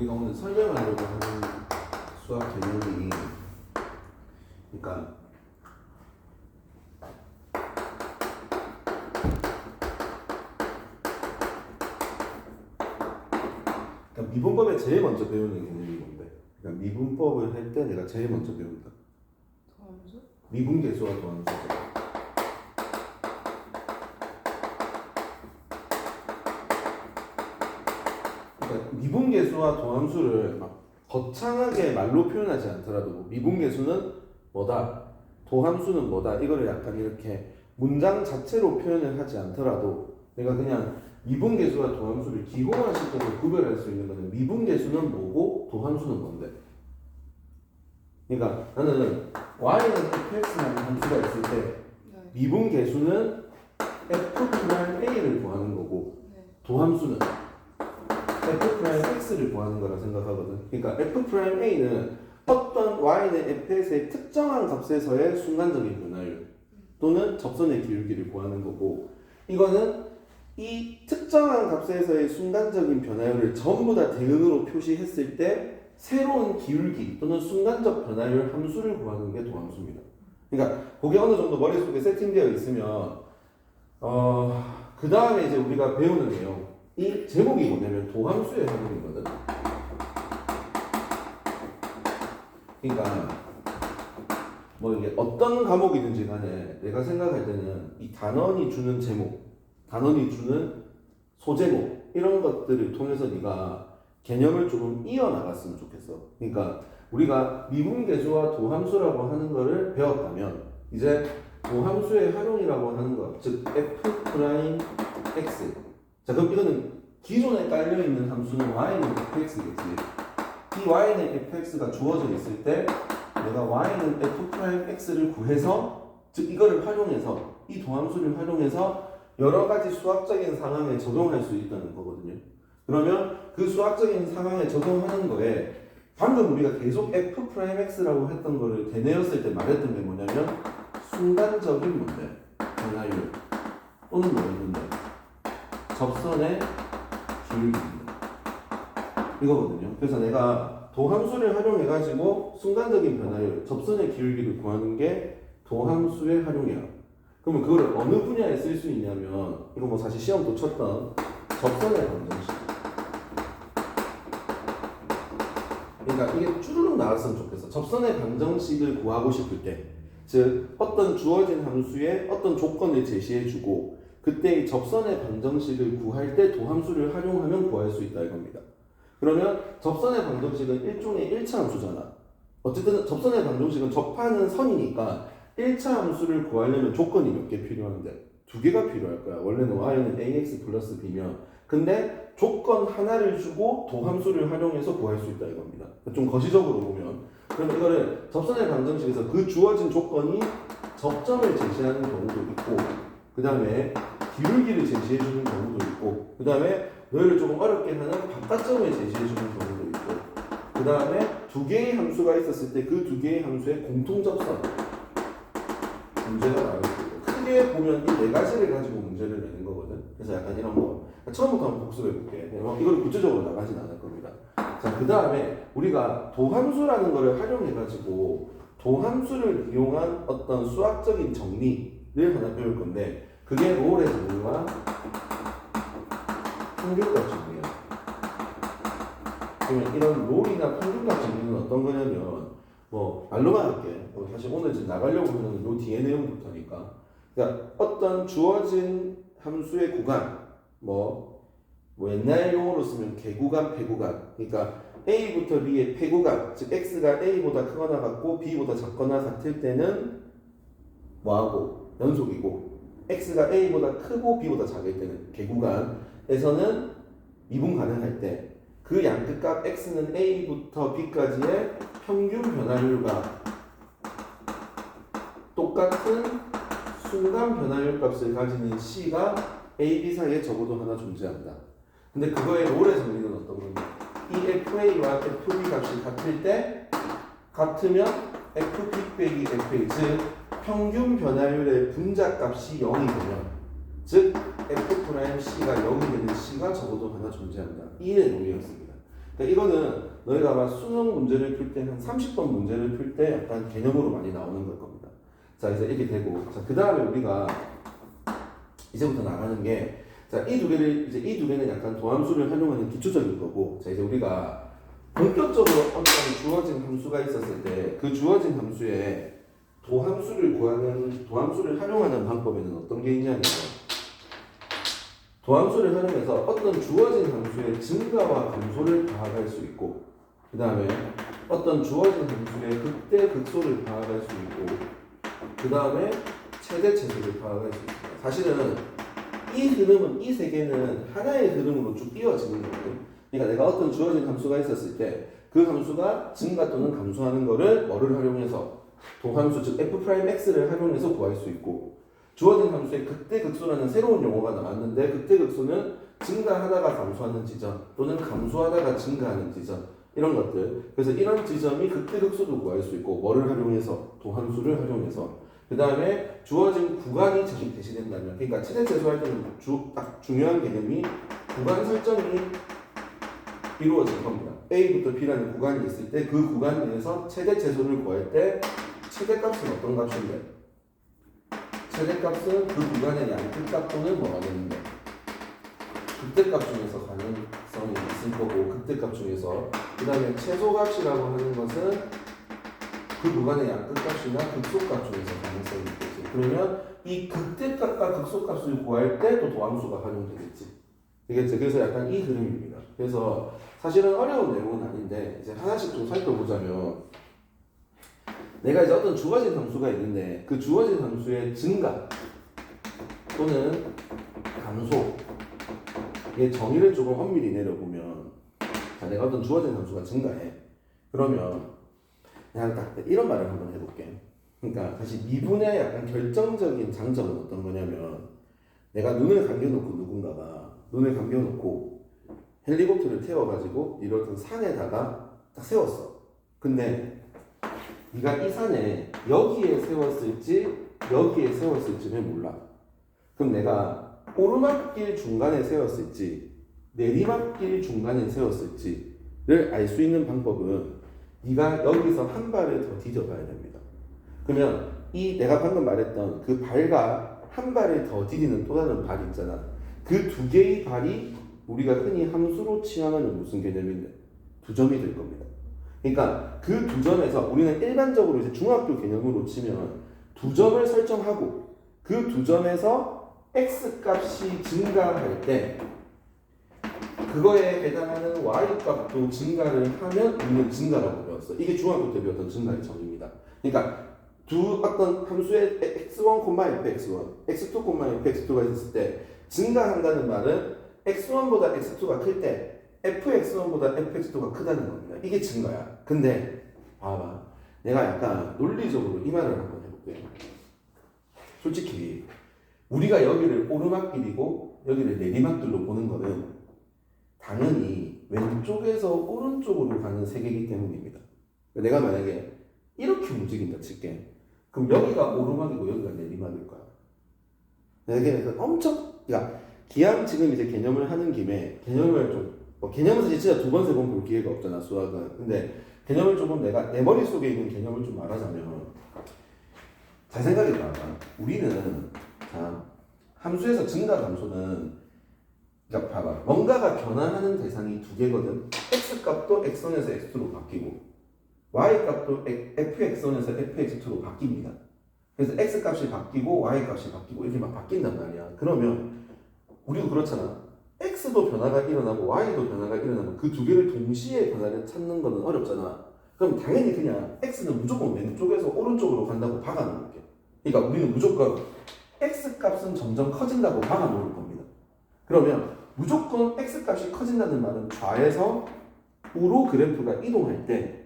우리가 오늘 설명하려고 하는 수학 개념이, 그러니까 미분법에 제일 먼저 배우는 개념이 뭔데? 그러니까 미분법을 할 때 내가 제일 먼저 배운다. 도함수? 미분계수와 도함수. 그러니까 미분계수와 도함수를 막 거창하게 말로 표현하지 않더라도 미분계수는 뭐다, 도함수는 뭐다, 이거를 약간 이렇게 문장 자체로 표현을 하지 않더라도 내가 그냥 미분계수와 도함수를 기호화 시점을 구별할 수 있는 것은 미분계수는 뭐고 도함수는 뭔데? 그러니까 나는 y는 fx라는 함수가 있을 때 네. 미분계수는 f'a를 구하는 거고 네. 도함수는 f'x를 구하는 거라 생각하거든. 그러니까 f'a는 어떤 y는 fx의 특정한 값에서의 순간적인 변화율 또는 접선의 기울기를 구하는 거고, 이거는 이 특정한 값에서의 순간적인 변화율을 전부 다 대응으로 표시했을 때 새로운 기울기 또는 순간적 변화율 함수를 구하는 게 도함수입니다. 그러니까 그게 어느 정도 머릿속에 세팅되어 있으면 그 다음에 이제 우리가 배우는 내용, 이 제목이 뭐냐면 도함수의 활용이거든. 그러니까 뭐 이게 어떤 과목이든지 간에 내가 생각할 때는 이 단원이 주는 제목, 단원이 주는 소제목 이런 것들을 통해서 네가 개념을 조금 이어나갔으면 좋겠어. 그러니까 우리가 미분계수와 도함수라고 하는 거를 배웠다면 이제 도함수의 활용이라고 하는 것, 즉 f'x. 자, 그럼 이거는 기존에 깔려있는 함수는 y는 fx겠지. 이 y는 fx가 주어져 있을 때 내가 y는 f'x를 구해서, 즉 이거를 활용해서, 이 도함수를 활용해서 여러 가지 수학적인 상황에 적용할 수 있다는 거거든요. 그러면 그 수학적인 상황에 적용하는 거에 방금 우리가 계속 f'x라고 했던 거를 되뇌었을 때 말했던 게 뭐냐면 순간적인 문제, 변화율 또는 뭐였는데 접선의 기울기입니다. 이거거든요. 그래서 내가 도함수를 활용해가지고 순간적인 변화율, 접선의 기울기를 구하는 게 도함수의 활용이야. 그러면 그거를 어느 분야에 쓸 수 있냐면, 이거 뭐 사실 시험도 쳤던 접선의 방정식. 그러니까 이게 쭈르륵 나왔으면 좋겠어. 접선의 방정식을 구하고 싶을 때, 즉 어떤 주어진 함수에 어떤 조건을 제시해주고 그때 이 접선의 방정식을 구할 때 도함수를 활용하면 구할 수 있다 이겁니다. 그러면 접선의 방정식은 일종의 1차 함수잖아. 어쨌든 접선의 방정식은 접하는 선이니까 1차 함수를 구하려면 조건이 몇 개 필요한데? 2개가 필요할 거야. 원래는 y는 ax 플러스 b면, 근데 조건 하나를 주고 도함수를 활용해서 구할 수 있다 이겁니다. 좀 거시적으로 보면, 그럼 이거를 접선의 방정식에서 그 주어진 조건이 접점을 제시하는 경우도 있고, 그 다음에 기울기를 제시해주는 경우도 있고, 그 다음에 너희를 조금 어렵게 하는 바깥점을 제시해주는 경우도 있고, 그 다음에 2개의 함수가 있었을 때 그 2개의 함수의 공통접선 문제가 나올 수 있고, 크게 보면 이 4가지를 가지고 문제를 내는 거거든. 그래서 약간 이런 거 처음부터 한번 복습해 볼게. 이걸 구체적으로 나가진 않을 겁니다. 자, 그 다음에 우리가 도함수라는 거를 활용해 가지고 도함수를 이용한 어떤 수학적인 정리를 하나 배울 건데, 그게 롤의 정리와 평균값 정리야. 그러면 이런 롤이나 평균값 정리는 어떤 거냐면, 뭐 말로만 할게. 사실 오늘 지금 나가려고 하는 요 뒤에 내용부터니까. 그러니까 어떤 주어진 함수의 구간, 뭐 옛날 용어로 쓰면 개구간, 폐구간. 그러니까 A부터 B의 폐구간, 즉 X가 A보다 크거나 같고 B보다 작거나 같을 때는 뭐하고 연속이고, X가 A보다 크고 B보다 작을 때는 개구간에서는 미분 가능할 때 그 양끝값 X는 A부터 B까지의 평균 변화율과 똑같은 순간 변화율 값을 가지는 C가 A, B 사이에 적어도 하나 존재한다. 근데 그거의 롤의 정리는 어떤 거냐? 이 FA와 FB 값이 같을 때, 같으면 FB 빼기 FA, 즉 평균 변화율의 분자 값이 0이 되면, 즉 F'C가 0이 되는 C가 적어도 하나 존재한다. 이의 롤이었습니다. 그러니까 이거는 너희가 아마 수능 문제를 풀 때 한 30번 문제를 풀 때 약간 개념으로 많이 나오는 걸 겁니다. 자, 그래서 이렇게 되고, 자, 그 다음에 우리가 이제부터 나가는 게, 자, 이 두 개는 약간 도함수를 활용하는 기초적인 거고, 자, 이제 우리가 본격적으로 어떤 주어진 함수가 있었을 때, 그 주어진 함수에 도함수를 활용하는 방법에는 어떤 게 있냐면, 도함수를 활용해서 어떤 주어진 함수의 증가와 감소를 파악할 수 있고, 그 다음에 어떤 주어진 함수의 극대 극소를 파악할 수 있고, 그 다음에 최대 최소를 파악할 수 있습니다. 사실은 이 세 개는 하나의 흐름으로 쭉 이어지는 거거든요. 그러니까 내가 어떤 주어진 함수가 있었을 때 그 함수가 증가 또는 감소하는 거를 뭐를 활용해서 도함수 즉 f'x를 활용해서 구할 수 있고, 주어진 함수의 극대극소라는 새로운 용어가 나왔는데 극대극소는 증가하다가 감소하는 지점 또는 감소하다가 증가하는 지점 이런 것들. 그래서 이런 지점이 극대극소도 구할 수 있고 뭐를 활용해서 도함수를 활용해서 그 다음에 주어진 구간이 대시된다면, 그러니까 최대 최소할 때는 딱 중요한 개념이 구간 설정이 이루어질 겁니다. A부터 B라는 구간이 있을 때 그 구간 내에서 최대 최소를 구할 때 최대값은 어떤 값인데? 최대값은 그 구간의 양끝값 또는 뭐가 되는데? 극대값 중에서 가능성이 있을 거고, 극대값 중에서 그 다음에 최소값이라고 하는 것은 그 구간의 양끝값이나 극소값 중에서 가능성이 있겠지. 그러면 이 극대값과 극소값을 구할 때 또 도함수가 활용되겠지. 되겠지. 그래서 약간 이 흐름입니다. 그래서 사실은 어려운 내용은 아닌데 이제 하나씩 좀 살펴보자면, 내가 이제 어떤 주어진 함수가 있는데 그 주어진 함수의 증가 또는 감소, 이게 정의를 조금 엄밀히 내려보면, 자, 내가 어떤 주어진 함수가 증가해. 그러면 그냥 딱 이런 말을 한번 해볼게. 그러니까 사실 미분의 약간 결정적인 장점은 어떤 거냐면, 내가 눈을 감겨놓고 헬리콥터를 태워가지고 이렇던 산에다가 딱 세웠어. 근데 네가 이 산에 여기에 세웠을지는 몰라. 그럼 내가 오르막길 중간에 세웠을지 내리막길 중간에 세웠을지를 알 수 있는 방법은 네가 여기서 한 발을 더 디뎌봐야 됩니다. 그러면 이 내가 방금 말했던 그 발과 한 발을 더 디디는 또 다른 발이 있잖아. 그 두 개의 발이 우리가 흔히 함수로 취하는 무슨 개념인데? 두 점이 될 겁니다. 그러니까 그 두 점에서 우리는 일반적으로 이제 중학교 개념으로 치면 두 점을 설정하고 그 두 점에서 x 값이 증가할 때 그거에 해당하는 y 값도 증가를 하면 우리는 증가라고 배웠어. 이게 중학교 때 배웠던 증가의 정의입니다. 그러니까 두 어떤 함수의 x1, fx1, x2, fx2가 있었을 때 증가한다는 말은 x1보다 x2가 클 때 fx1보다 fx2가 크다는 겁니다. 이게 증가야. 근데 봐봐, 내가 약간 논리적으로 이 말을 한번 해볼게. 솔직히 우리가 여기를 오르막길이고 여기를 내리막길로 보는 거는 당연히 왼쪽에서 오른쪽으로 가는 세계이기 때문입니다. 내가 만약에 이렇게 움직인다 칠게. 그럼 여기가 오르막이고 여기가 내리막일 거야. 내가 엄청, 야, 기왕 지금 이제 개념을 하는 김에 개념을 좀, 개념은 사실 진짜 두 번, 세 번 볼 기회가 없잖아, 수학은. 근데 개념을 조금 내가 내 머릿속에 있는 개념을 좀 말하자면, 잘 생각해봐. 우리는, 자, 함수에서 증가 감소는, 그러니까 봐봐. 뭔가가 변화하는 대상이 두 개거든. x값도 x1에서 x2로 바뀌고, y값도 fx1에서 fx2로 바뀝니다. 그래서 x값이 바뀌고 y값이 바뀌고 이렇게 막 바뀐단 말이야. 그러면 우리도 그렇잖아. x도 변화가 일어나고 y도 변화가 일어나면 그 두 개를 동시에 변화를 찾는 거는 어렵잖아. 그럼 당연히 그냥 x는 무조건 왼쪽에서 오른쪽으로 간다고 박아놓을게. 그러니까 우리는 무조건 x값은 점점 커진다고 박아놓을 겁니다. 그러면 무조건 x값이 커진다는 말은 좌에서 우로 그래프가 이동할 때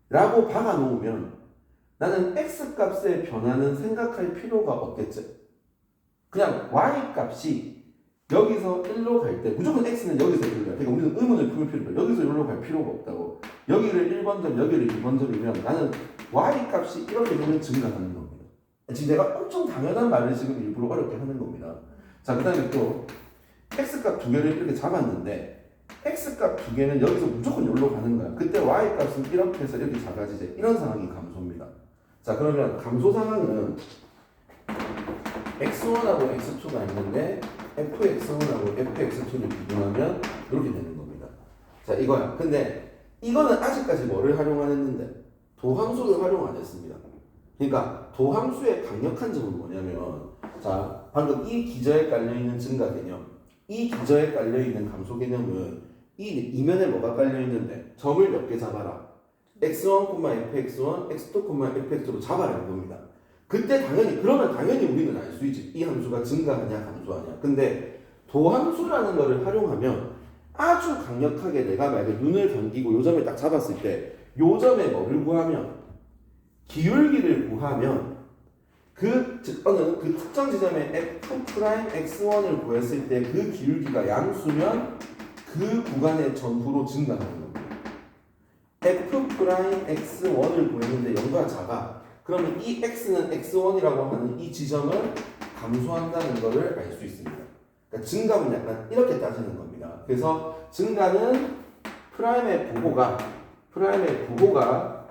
라고 박아놓으면 나는 x값의 변화는 생각할 필요가 없겠지. 그냥 y값이 여기서 1로 갈 때 무조건 x는 여기서 1로 가. 그러니까 우리는 의문을 품을 필요가 없다. 여기서 1로 갈 필요가 없다고. 여기를 1번점, 여기를 2번점이면 나는 y값이 이렇게 되면 증가하는 겁니다. 지금 내가 엄청 당연한 말을 지금 일부러 어렵게 하는 겁니다. 자, 그 다음에 또 x값 두 개를 이렇게 잡았는데 x값 두 개는 여기서 무조건 여기로 가는 거야. 그때 y값은 이렇게 해서 이렇게 작아지지. 이런 상황이 감소입니다. 자, 그러면 감소 상황은 x1하고 x2가 있는데 fx1하고 fx2를 비교하면 이렇게 되는 겁니다. 자, 이거야. 근데 이거는 아직까지 뭐를 활용 안 했는데 도함수를 활용 안 했습니다. 그러니까 도함수의 강력한 점은 뭐냐면, 자, 방금 이 기저에 깔려있는 증가 개념, 이 기저에 깔려있는 감소 개념은 이 이면에 뭐가 깔려있는데 점을 몇 개 잡아라. x1, fx1, x2, fx2로 잡아라 이겁니다. 그때 그러면 당연히 우리는 알 수 있지. 이 함수가 증가하냐 감소하냐. 근데 도함수라는 거를 활용하면 아주 강력하게 내가 만약에 눈을 감기고 요 점을 딱 잡았을 때 요 점에 뭐를 구하면 기울기를 구하면 그 특정 지점에 f'x1을 구했을 때 그 기울기가 양수면 그 구간의 전후로 증가하는 겁니다. f'x1을 구했는데 0보다 작아. 그러면 이 x는 x1이라고 하는 이 지점은 감소한다는 것을 알 수 있습니다. 그러니까 증가는 약간 이렇게 따지는 겁니다. 그래서 증가는 프라임의 부호가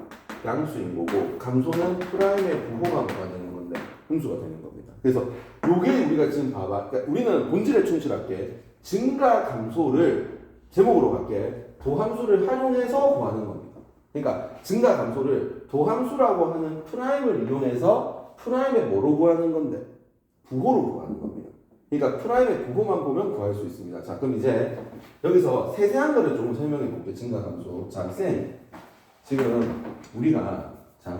양수인 거고, 감소는 프라임의 부호가 뭐가 되는 건데 음수가 되는 겁니다. 그래서 요게 우리가 지금 봐봐. 그러니까 우리는 본질에 충실할게. 증가 감소를 제목으로 갈게. 도함수를 활용해서 구하는 겁니다. 그러니까 증가 감소를 도함수라고 하는 프라임을 이용해서 프라임의 뭐로 구하는 건데 부호로 구하는 겁니다. 그러니까 프라임의 부호만 보면 구할 수 있습니다. 자, 그럼 이제 여기서 세세한 거를 조금 설명해 볼게요. 증가 감소. 자, 쌤 지금 우리가 자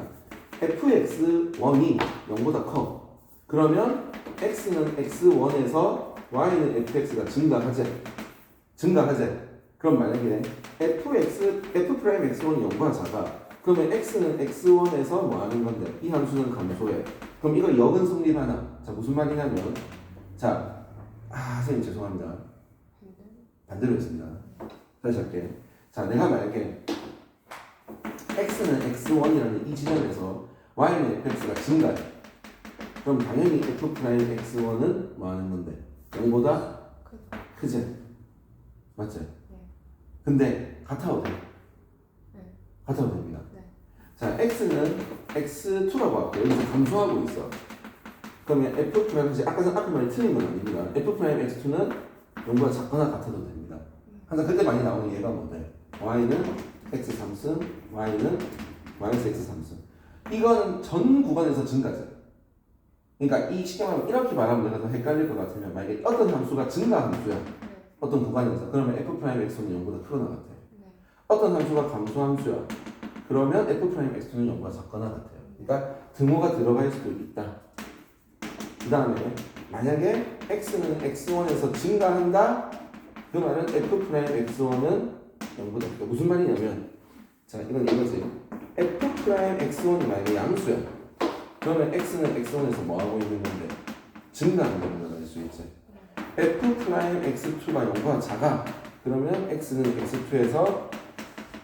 fx1이 0보다 커. 그러면 x는 x1에서 y는 fx가 증가하지. 그럼 만약에 f'x1이 0보다 작아. 그러면 x는 x1에서 뭐 하는 건데 이 함수는 감소해. 그럼 이거 역은 성립하나? 자, 무슨 말이냐면, 자, 선생님 죄송합니다. 반대로 했습니다. 다시 할게. 자, 내가 만약에 x는 x1이라는 이 지점에서 y는 fx가 증가해. 그럼 당연히 f'x1은 뭐 하는 건데 0보다 크지? 맞지? 네. 근데 같아도 돼. 네. 같아도 됩니다. 네. 자, x는 x2라고 할게요. 여기서 감소하고 있어. 그러면 f'x 아까 말이 틀린 건 아닙니다. f'x2는 0보다 작거나 같아도 됩니다. 항상 그때 많이 나오는 얘가 뭔데? y는 x3승, y는 마이너스 x3승. 이건 전 구간에서 증가죠. 그러니까 이 쉽게 말하면 이렇게 말하면 내가 더 헷갈릴 것 같으면, 만약에 어떤 함수가 증가 함수야. 어떤 구간에서. 그러면 f'x는 0보다 크거나 같아요. 어떤 함수가 감소 함수야. 그러면 f'x2는 0보다 작거나 같아요. 그러니까 등호가 들어갈 수도 있다. 그 다음에 만약에 x는 x1에서 증가한다. 그 말은 f'x1은 0보다 크다. 무슨 말이냐면, 자, 이건 이거지. f'x1이 만약에 양수야. 그러면 x는 x1에서 뭐 하고 있는 건데 증가한다는 걸 알 수 있지. f'x2가 0보다 작아. 그러면 x는 x2에서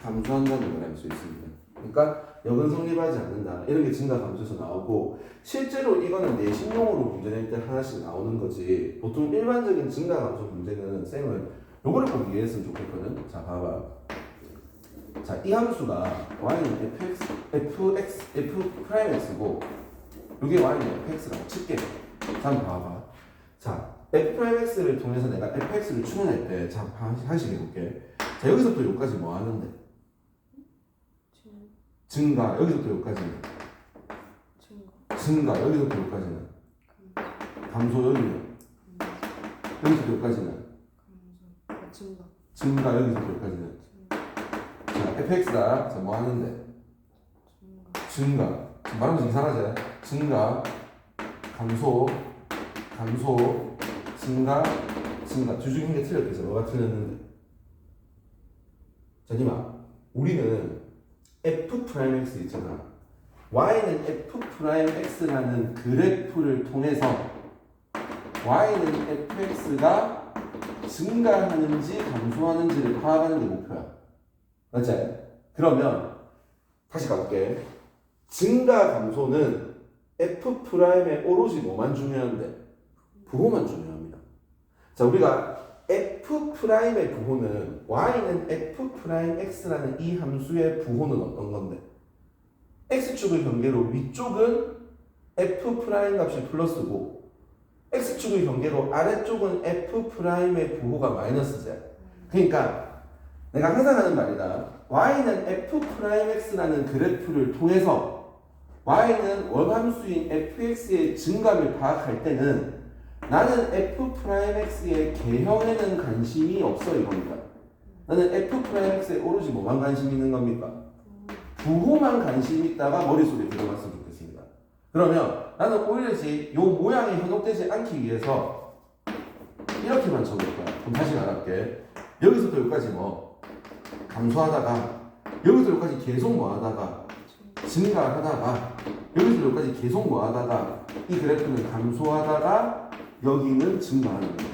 감소한다는 걸 알 수 있습니다. 그러니까 역은 성립하지 않는다. 이런 게 증가 감소에서 나오고, 실제로 이거는 내신용으로 문제 낼 때 하나씩 나오는 거지. 보통 일반적인 증가 감소 문제는 쌤은 요거를 꼭 이해했으면 좋겠거든. 자, 봐봐. 자, 이 함수가 y는 f'x고 이게 y는 fx라고 칠게. 자, 한번 봐봐. 자, f'x를 통해서 내가 fx를 추론할 때, 자, 하나씩 해볼게. 자, 여기서부터 여기까지 뭐 하는데? 증가. 여기서부터 여기까지는 증가. 여기서부터 여기까지는 감소. 여기서부터 여기까지는 증가. 여기서부터 여기까지는 자, fx다. 자, 뭐 하는데? 증가. 말하면 이상하지? 증가, 감소, 증가. 둘 중에 게 틀렸겠죠? 뭐가 틀렸는데? 자, 니마, 우리는 f'x 있잖아. y는 f'x라는 그래프를 통해서 y는 fx가 증가하는지 감소하는지를 파악하는 게 목표야. 맞지? 그러면 다시 가볼게. 증가 감소는 f'의 오로지 뭐만 중요한데? 부호만 중요합니다. 자, 우리가 f'의 부호는 y는 f'x라는 이 함수의 부호는 어떤 건데? x축을 경계로 위쪽은 f' 값이 플러스고 x축을 경계로 아래쪽은 f'의 부호가 마이너스죠. 그러니까 내가 항상 하는 말이다. y는 f'x라는 그래프를 통해서 y는 원함수인 fx의 증감을 파악할 때는 나는 f'x의 개형에는 관심이 없어 이겁니다. 나는 f'x에 오로지 뭐만 관심 있는 겁니까? 부호만 관심 있다가 머릿속에 들어갔으면 좋겠습니다. 그러면 나는 오히려 이 모양이 현혹되지 않기 위해서 이렇게만 적을 거야. 그럼 다시 말할게. 여기서부터 여기까지 뭐 감소하다가 여기서 여기까지 계속 뭐 하다가 증가하다가 여기서 여기까지 계속 뭐 하다가 이 그래프는 감소하다가 여기는 증가하는 거예요.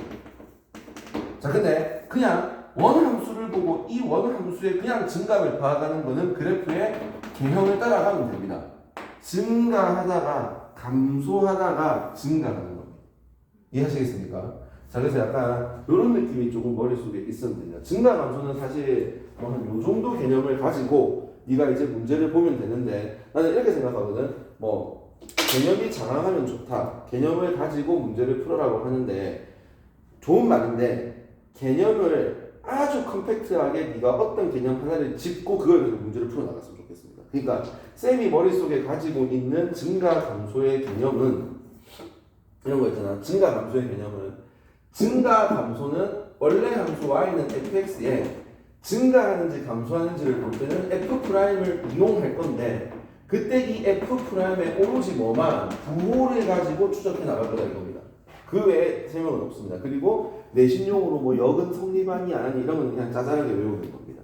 자, 근데 그냥 원함수를 보고 이 원함수의 그냥 증가를 파악하는 거는 그래프의 개형을 따라가면 됩니다. 증가하다가 감소하다가 증가하는 겁니다. 이해하시겠습니까? 자, 그래서 약간 이런 느낌이 조금 머릿속에 있었는데요. 증가 감소는 사실 한 요 정도 개념을 가지고 네가 이제 문제를 보면 되는데 나는 이렇게 생각하거든. 뭐 개념이 장황하면 좋다. 개념을 가지고 문제를 풀어라고 하는데 좋은 말인데 개념을 아주 컴팩트하게 네가 어떤 개념 하나를 짚고 그걸 가지고 문제를 풀어나갔으면 좋겠습니다. 그러니까 쌤이 머릿속에 가지고 있는 증가 감소의 개념은 이런 거 있잖아. 증가 감소의 개념은 증가 감소는 원래 함수 y는 fx에 증가하는지 감소하는지를 볼 때는 f'을 이용할 건데 그때 이 f'에 오로지 뭐만 부호를 가지고 추적해 나갈 거다 이겁니다. 그 외에 설명은 없습니다. 그리고 내신용으로 뭐 역은 성립하니 안 하니 이런 건 그냥 짜잘하게 외우는 겁니다.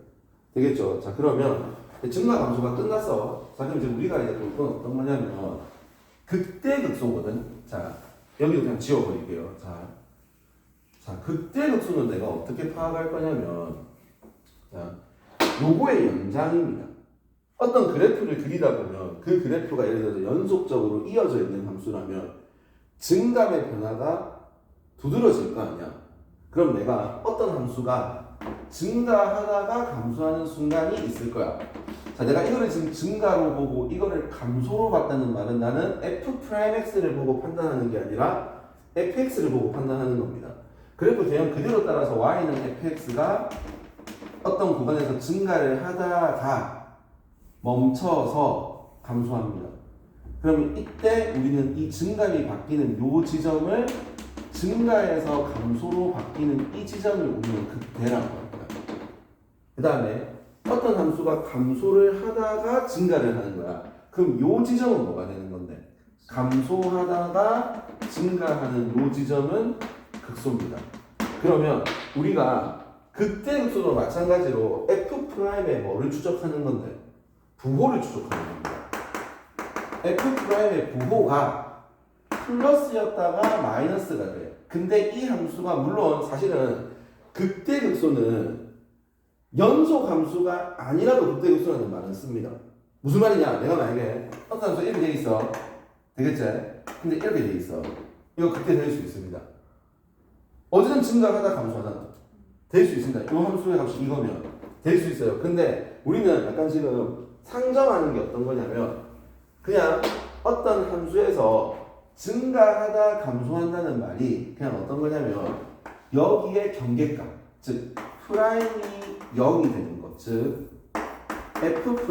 되겠죠? 자, 그러면 증가 감소가 끝났어. 자, 그럼 이제 우리가 이제 볼 건 어떤 거냐면 극대 극소거든. 자, 여기도 그냥 지워버릴게요. 자, 극대 극소는 내가 어떻게 파악할 거냐면 자, 요거의 연장입니다. 어떤 그래프를 그리다 보면 그 그래프가 예를 들어서 연속적으로 이어져 있는 함수라면 증감의 변화가 두드러질 거 아니야. 그럼 내가 어떤 함수가 증가하다가 감소하는 순간이 있을 거야. 자, 내가 이거를 지금 증가로 보고 이거를 감소로 봤다는 말은 나는 f'x를 보고 판단하는 게 아니라 fx를 보고 판단하는 겁니다. 그래프 개념 그대로 따라서 y는 fx가 어떤 구간에서 증가를 하다가 멈춰서 감소합니다. 그럼 이때 우리는 이 증감이 바뀌는 요 지점을 증가에서 감소로 바뀌는 이 지점을 우리는 극대라고 합니다. 그 다음에 어떤 함수가 감소를 하다가 증가를 하는 거야. 그럼 요 지점은 뭐가 되는 건데? 감소하다가 증가하는 요 지점은 극소입니다. 그러면 우리가 극대 극소도 마찬가지로 f'의 뭐를 추적하는 건데? 부호를 추적하는 겁니다. f'의 부호가 플러스였다가 마이너스가 돼. 근데 이 함수가 물론 사실은 극대 극소는 연속 함수가 아니라도 극대 극소라는 말은 씁니다. 무슨 말이냐? 내가 만약에 어떤 함수가 이렇게 돼 있어. 되겠지? 근데 이렇게 돼 있어. 이거 극대 될 수 있습니다. 어디든 증가하다 감소하잖아. 될 수 있습니다. 이 함수의 값이 이거면 될 수 있어요. 근데 우리는 약간 지금 상정하는 게 어떤 거냐면 그냥 어떤 함수에서 증가하다 감소한다는 말이 그냥 어떤 거냐면 여기에 경계값, 즉 프라임이 0이 되는 것, 즉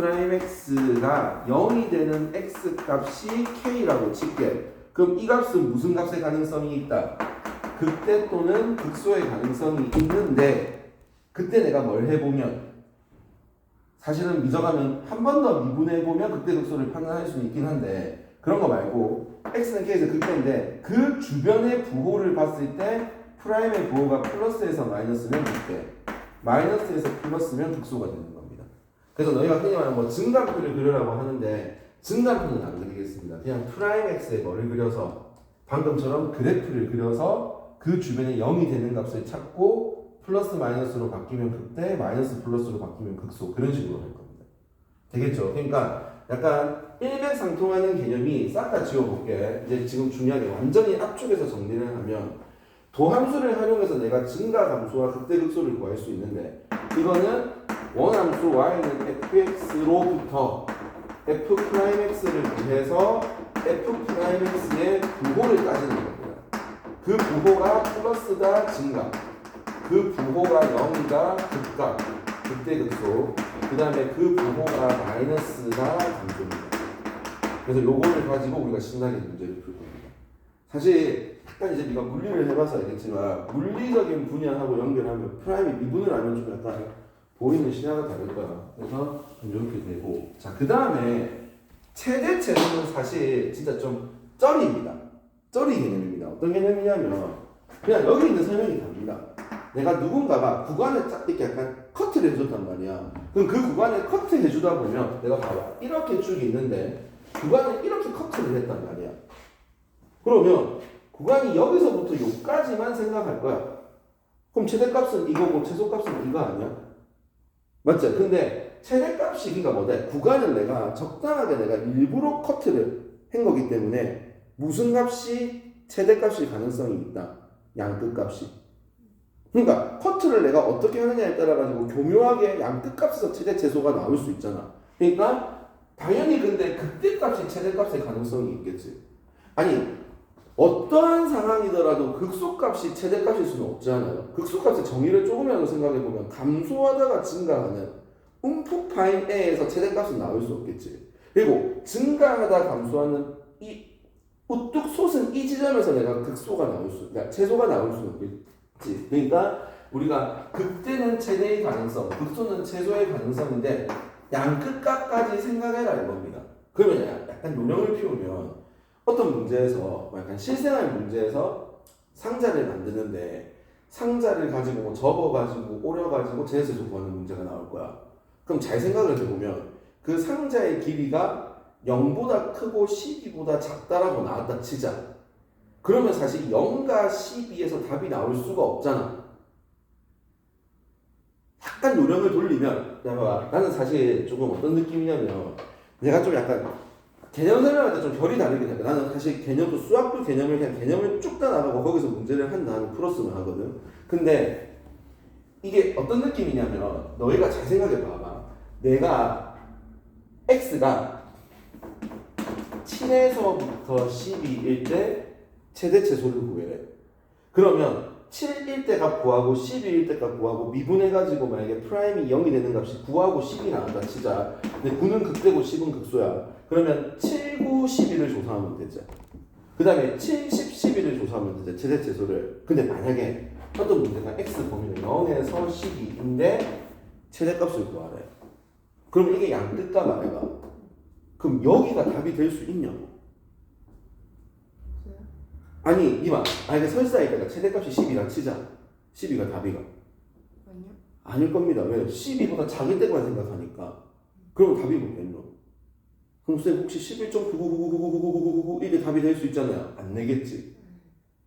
f'x가 0이 되는 x 값이 k라고 칠게. 그럼 이 값은 무슨 값의 가능성이 있다? 극대 또는 극소의 가능성이 있는데 그때 내가 뭘 해보면 사실은 미적하면 한 번 더 미분해보면 극대 극소를 판단할 수는 있긴 한데 그런 거 말고 x는 k에서 극대인데 그 주변의 부호를 봤을 때 프라임의 부호가 플러스에서 마이너스면 극대, 마이너스에서 플러스면 극소가 되는 겁니다. 그래서 너희가 흔히 말하는 뭐 증감표를 그리라고 하는데 증감표는 안 그리겠습니다. 그냥 프라임 x에 뭐를 그려서 방금처럼 그래프를 그려서 그 주변에 0이 되는 값을 찾고 플러스 마이너스로 바뀌면 극대, 마이너스 플러스로 바뀌면 극소 그런 식으로 할 겁니다. 되겠죠? 그러니까 약간 일맥상통하는 개념이 싹 다 지워볼게. 이제 지금 중요한 게 완전히 앞쪽에서 정리를 하면 도함수를 활용해서 내가 증가 함수와 극대 극소를 구할 수 있는데 이거는 원함수 y는 fx로부터 f'x를 구해서 f'x의 부호를 따지는 겁니다. 그 부호가 플러스다 증가, 그 부호가 0이다 극각, 극대 극소, 그 다음에 그 부호가 마이너스다 감소입니다. 그래서 요거를 가지고 우리가 신나게 문제를 풀 겁니다. 사실 약간 이제 네가 물리를 해봐서 알겠지만 물리적인 분야하고 연결하면 프라임이 미분을 하면 좀 약간 보이는 시야가 다를 거야. 그래서 이렇게 되고, 자 그 다음에 최대체는 사실 진짜 좀 쩌리입니다. 쩌리 개념입니다. 어떤 개념이냐면 그냥 여기 있는 설명이 답니다. 내가 누군가가 구간을 쫙 이렇게 약간 커트를 해줬단 말이야. 그럼 그 구간을 커트 해주다 보면 내가 봐봐. 이렇게 쭉 있는데 구간을 이렇게 커트를 했단 말이야. 그러면 구간이 여기서부터 여기까지만 생각할 거야. 그럼 최대값은 이거고 최소값은 이거 아니야? 맞죠? 근데 최대값이 그러니까 뭐다? 구간을 내가 적당하게 내가 일부러 커트를 한 거기 때문에 무슨 값이 최대값일 가능성이 있다. 양끝값이. 그러니까 커트를 내가 어떻게 하느냐에 따라 가지고 교묘하게 양끝값에서 최대 최소가 나올 수 있잖아. 그러니까 당연히 근데 극대값이 최대값의 가능성이 있겠지. 아니 어떠한 상황이더라도 극소값이 최대값일 수는 없잖아요. 극소값의 정의를 조금이라도 생각해보면 감소하다가 증가하는 움푹 파인 A에서 최대값은 나올 수 없겠지. 그리고 증가하다 감소하는 이 우뚝 솟은 이 지점에서 내가 극소가 나올 수, 그러니까 최소가 나올 수는 없겠지. 그러니까 우리가 극대는 최대의 가능성, 극소는 최소의 가능성인데 양끝값까지 생각해라 이겁니다. 그러면 약간 요령을 피우면 어떤 문제에서 약간 실생활 문제에서 상자를 만드는데 상자를 가지고 뭐 접어가지고 오려가지고 제세소 구하는 문제가 나올 거야. 그럼 잘 생각을 해보면 그 상자의 길이가 0보다 크고 12보다 작다라고 나왔다 치자. 그러면 사실 0과 12에서 답이 나올 수가 없잖아. 약간 요령을 돌리면 나는 사실 조금 어떤 느낌이냐면 내가 좀 약간 개념 설명할 때 좀 결이 다르긴 해. 나는 사실 개념도 수학도 개념을 그냥 개념을 쭉 다 나가고 거기서 문제를 한 다음에 풀었으면 하거든. 근데 이게 어떤 느낌이냐면 너희가 잘 생각해 봐봐. 내가 x가 7에서부터 12일 때 최대 최소를 구해. 그러면 7일 때 값 구하고 12일 때 값 구하고 미분해가지고 만약에 프라임이 0이 되는 값이 9하고 10이 나왔다 치자. 근데 9는 극대고 10은 극소야. 그러면 7, 9, 11을 조사하면 되죠. 그 다음에 7, 10, 11을 조사하면 되죠. 최대 최소를. 근데 만약에 어떤 문제가 x 범위는 0에서 12인데 최대값을 구하래. 그럼 이게 양끝값 아이가? 그럼 여기가 답이 될 수 있냐고. 아니 이마 아니 설사에다가 최대값이 10이라 치자. 12가 답이가 아니요. 아닐 겁니다. 왜? 12보다 작을 때만 생각하니까. 그러면 답이 뭐겠노? 그럼 쌤 혹시 11.999999999 이게 답이 될 수 있잖아요. 안 내겠지.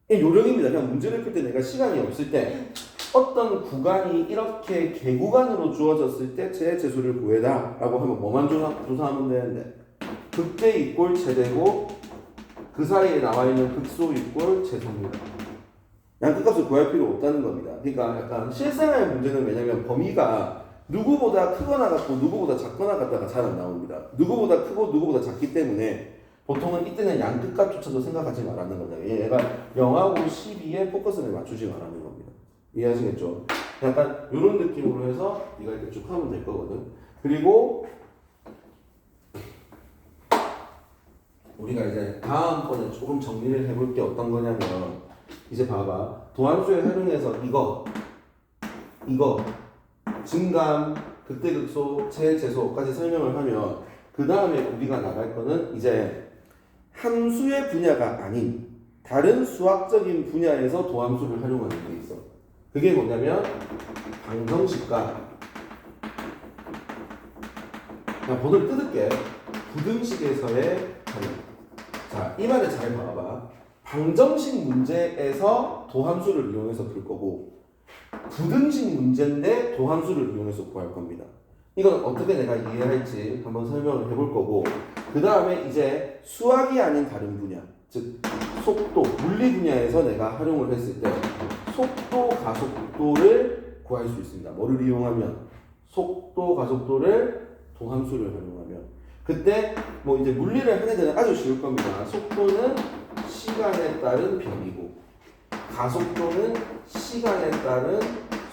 이 요령입니다. 그냥 문제를 풀 때 내가 시간이 없을 때 어떤 구간이 이렇게 개구간으로 주어졌을 때 최대수를 구해라 라고 하면 뭐만 조사하면 되는데 극대 이꼴 최대고 그 사이에 나와 있는 극소 이꼴 최소입니다. 양끝값을 구할 필요 없다는 겁니다. 그러니까 약간 실생활 문제는 왜냐면 범위가 누구보다 크거나 같고 누구보다 작거나 같다가 잘 안 나옵니다. 누구보다 크고 누구보다 작기 때문에 보통은 이때는 양끝값조차도 생각하지 말라는 거죠. 얘가 0하고 12에 포커스를 맞추지 말라는 겁니다. 이해하시겠죠? 약간 이런 느낌으로 해서 네가 이렇게 쭉 하면 될 거거든. 그리고 우리가 이제 다음번에 조금 정리를 해볼 게 어떤 거냐면 이제 봐봐. 도함수에 활용해서 이거 증감, 극대극소, 최대소까지 설명을 하면 그 다음에 우리가 나갈 거는 이제 함수의 분야가 아닌 다른 수학적인 분야에서 도함수를 활용하는 게 있어. 그게 뭐냐면 방정식과 그냥 번호를 뜯을게. 부등식에서의 활용. 자, 이 말을 잘 봐봐. 방정식 문제에서 도함수를 이용해서 풀 거고 부등식 문제인데 도함수를 이용해서 구할 겁니다. 이건 어떻게 내가 이해할지 한번 설명을 해볼 거고 그 다음에 이제 수학이 아닌 다른 분야 즉 속도, 물리 분야에서 내가 활용을 했을 때 속도, 가속도를 구할 수 있습니다. 뭐를 이용하면? 속도, 가속도를 동함수를 활용하면. 그때 뭐 이제 물리를 하는 데는 아주 쉬울 겁니다. 속도는 시간에 따른 변이고 가속도는 시간에 따른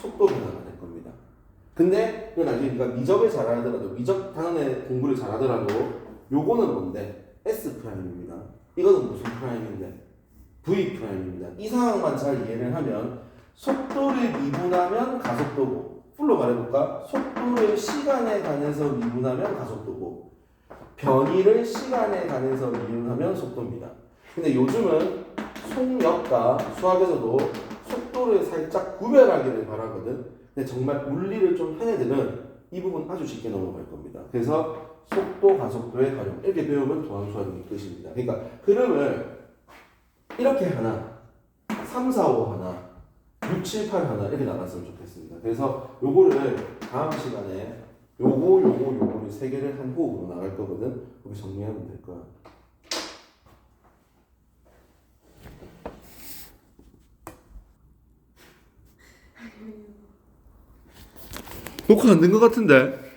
속도 변화가 될 겁니다. 근데 그 나중에 네가 미적을 잘하더라도 미적 단원의 공부를 잘하더라도 요거는 뭔데? S 프라임입니다. 이거는 무슨 프라임인데? V 프라임입니다. 이 상황만 잘 이해를 하면 속도를 미분하면 가속도고, 풀로 말해볼까? 속도를 시간에 관해서 미분하면 가속도고, 변이를 시간에 관해서 미분하면 속도입니다. 근데 요즘은 속력과 수학에서도 속도를 살짝 구별하기를 바라거든. 근데 정말 물리를 좀 해야 되면 이 부분 아주 쉽게 넘어갈 겁니다. 그래서 속도, 가속도의 활용 이렇게 배우면 도함수학이 뜻입니다. 그러니까 흐름을 이렇게 하나, 3, 4, 5 하나, 6, 7, 8 하나 이렇게 나갔으면 좋겠습니다. 그래서 요거를 다음 시간에 요거를 세 개를 한 호흡으로 나갈 거거든. 여기 정리하면 될 거야. 녹화 안 된 것 같은데?